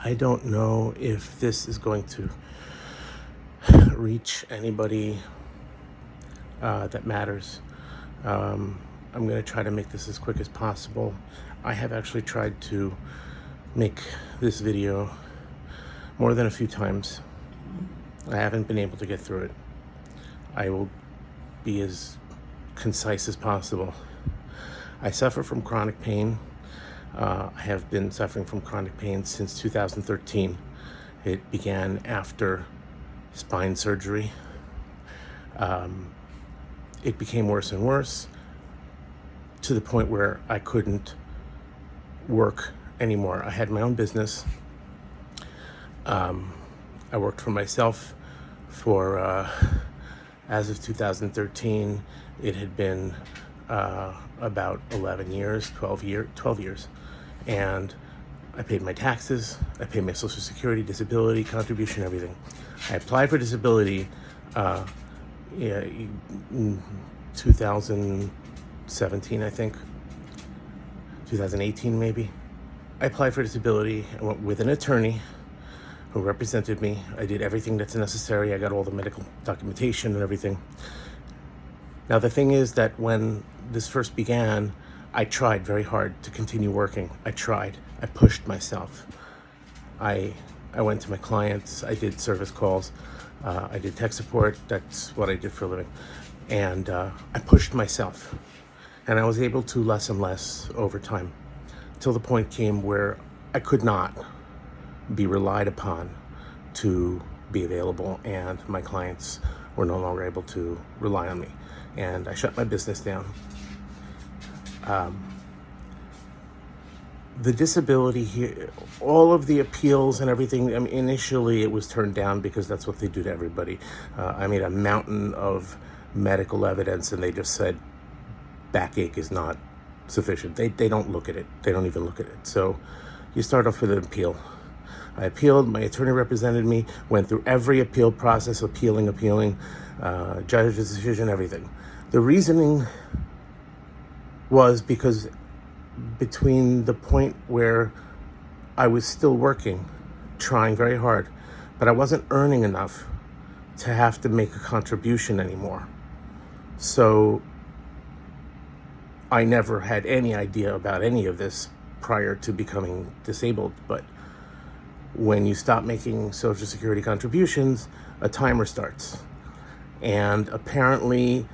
I don't know if this is going to reach anybody that matters. I'm going to try to make this as quick as possible. I have actually tried to make this video more than a few times. I haven't been able to get through it. I will be as concise as possible. I suffer from chronic pain. I have been suffering from chronic pain since 2013. It began after spine surgery. It became worse and worse to the point where I couldn't work anymore. I had my own business. I worked for myself for, as of 2013, it had been about 11 years, 12 years. And I paid my taxes, I paid my Social Security, disability, contribution, everything. I applied for disability in 2017, I think, 2018 maybe. I applied for disability. I went with an attorney who represented me. I did everything that's necessary. I got all the medical documentation and everything. Now, the thing is that when this first began, I tried very hard to continue working. I pushed myself. I went to my clients. I did service calls. I did tech support. That's what I did for a living. And I pushed myself. And I was able to less and less over time, till the point came where I could not be relied upon to be available, and my clients were no longer able to rely on me. And I shut my business down. The disability here, all of the appeals and everything, I mean, initially it was turned down because that's what they do to everybody. I made a mountain of medical evidence and they just said backache is not sufficient. They don't look at it. They don't even look at it. So you start off with an appeal. I appealed. My attorney represented me, went through every appeal process, appealing, judge's decision, everything. The reasoning was because between the point where I was still working, trying very hard, but I wasn't earning enough to have to make a contribution anymore. So I never had any idea about any of this prior to becoming disabled. But when you stop making Social Security contributions, a timer starts. And apparently,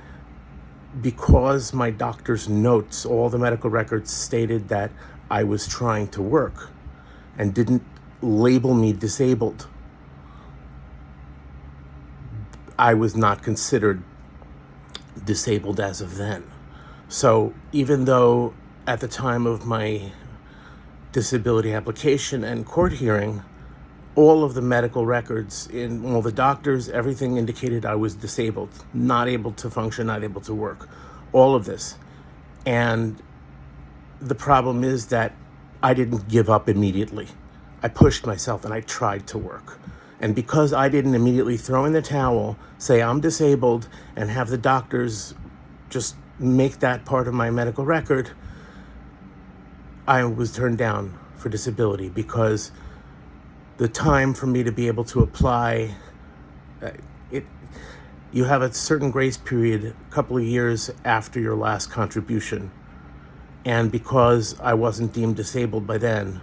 because my doctor's notes, all the medical records stated that I was trying to work and didn't label me disabled, I was not considered disabled as of then. So even though at the time of my disability application and court hearing, all of the medical records in all the doctors, everything indicated I was disabled, not able to function, not able to work, all of this. And the problem is that I didn't give up immediately. I pushed myself and I tried to work. And because I didn't immediately throw in the towel, say I'm disabled, and have the doctors just make that part of my medical record, I was turned down for disability because the time for me to be able to apply, you have a certain grace period, a couple of years after your last contribution. And because I wasn't deemed disabled by then,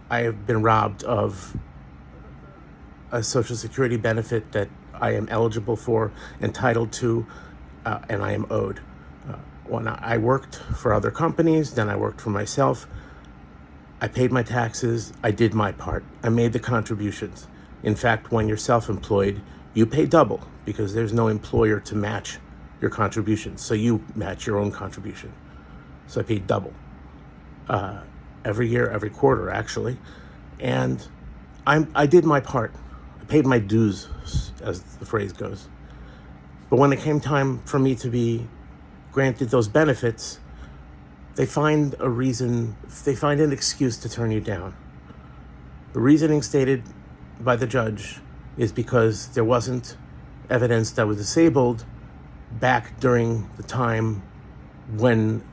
I have been robbed of a Social Security benefit that I am eligible for, entitled to, and I am owed. When I worked for other companies, then I worked for myself. I paid my taxes. I did my part. I made the contributions. In fact, when you're self-employed, you pay double because there's no employer to match your contributions. So you match your own contribution. So I paid double every year, every quarter, actually. And I did my part. I paid my dues, as the phrase goes. But when it came time for me to be granted those benefits, they find an excuse to turn you down. The reasoning stated by the judge is because there wasn't evidence that I was disabled back during the time when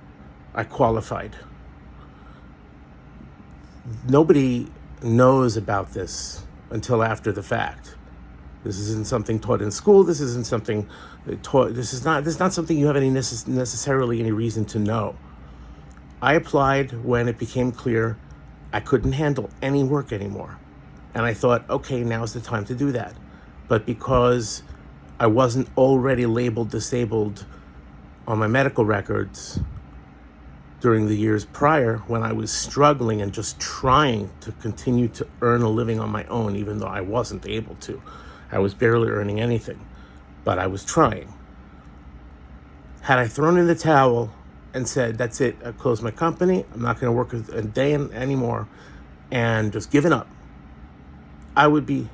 I qualified. Nobody knows about this until after the fact. This isn't something taught in school. This isn't something taught. This is not something you have necessarily any reason to know. I applied when it became clear I couldn't handle any work anymore. And I thought, okay, now's the time to do that. But because I wasn't already labeled disabled on my medical records during the years prior, when I was struggling and just trying to continue to earn a living on my own, even though I wasn't able to. I was barely earning anything, but I was trying. Had I thrown in the towel and said, that's it, I closed my company, I'm not going to work a day anymore, and just given up, I would be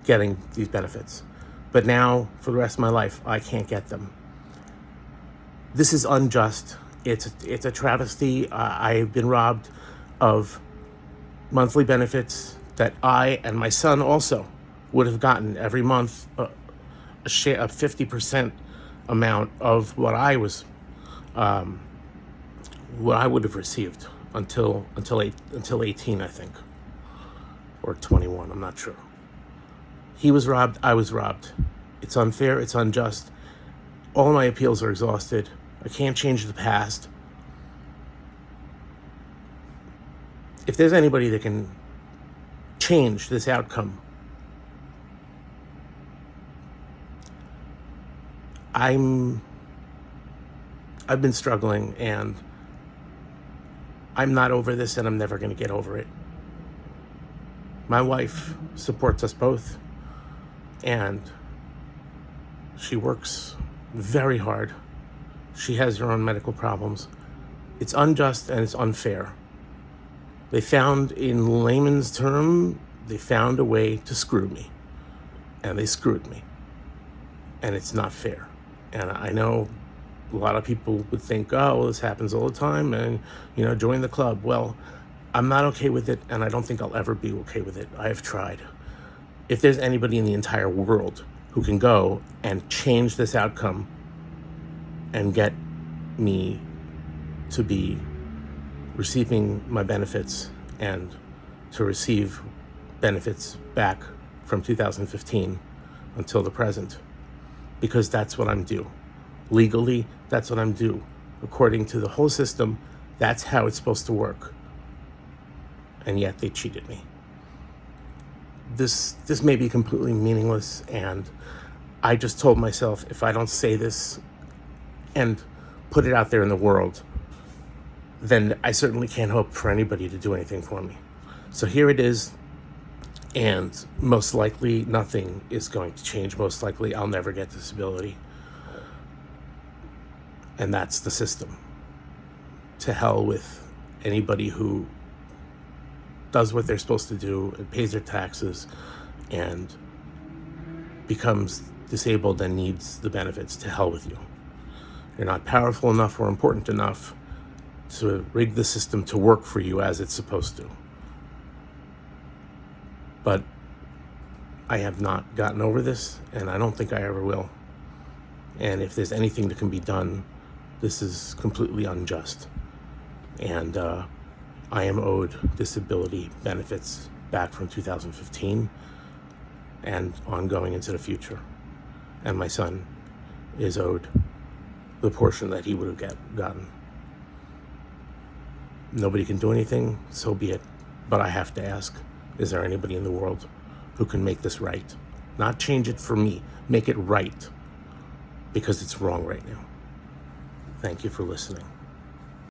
getting these benefits. But now, for the rest of my life, I can't get them. This is unjust. It's a travesty. I've been robbed of monthly benefits that I and my son also would have gotten every month, a 50% amount of what I would have received until 18, I think, or 21. I'm not sure. He was robbed. I was robbed. It's unfair. It's unjust. All my appeals are exhausted. I can't change the past. If there's anybody that can change this outcome, I've been struggling, and I'm not over this, and I'm never going to get over it. My wife supports us both, and she works very hard. She has her own medical problems. It's unjust and it's unfair. They found, in layman's term, they found a way to screw me, and they screwed me, and it's not fair. And I know a lot of people would think, oh, well, this happens all the time, and, join the club. Well, I'm not okay with it, and I don't think I'll ever be okay with it. I have tried. If there's anybody in the entire world who can go and change this outcome and get me to be receiving my benefits and to receive benefits back from 2015 until the present, because that's what I'm due. Legally, that's what I'm due. According to the whole system, that's how it's supposed to work. And yet they cheated me. This may be completely meaningless, and I just told myself, if I don't say this and put it out there in the world, then I certainly can't hope for anybody to do anything for me. So here it is, and most likely nothing is going to change. Most likely I'll never get disability. And that's the system. To hell with anybody who does what they're supposed to do and pays their taxes and becomes disabled and needs the benefits. To hell with you. You're not powerful enough or important enough to rig the system to work for you as it's supposed to. But I have not gotten over this, and I don't think I ever will. And if there's anything that can be done, this is completely unjust. And I am owed disability benefits back from 2015 and ongoing into the future. And my son is owed the portion that he would have gotten. Nobody can do anything, so be it. But I have to ask, is there anybody in the world who can make this right? Not change it for me, make it right, because it's wrong right now. Thank you for listening.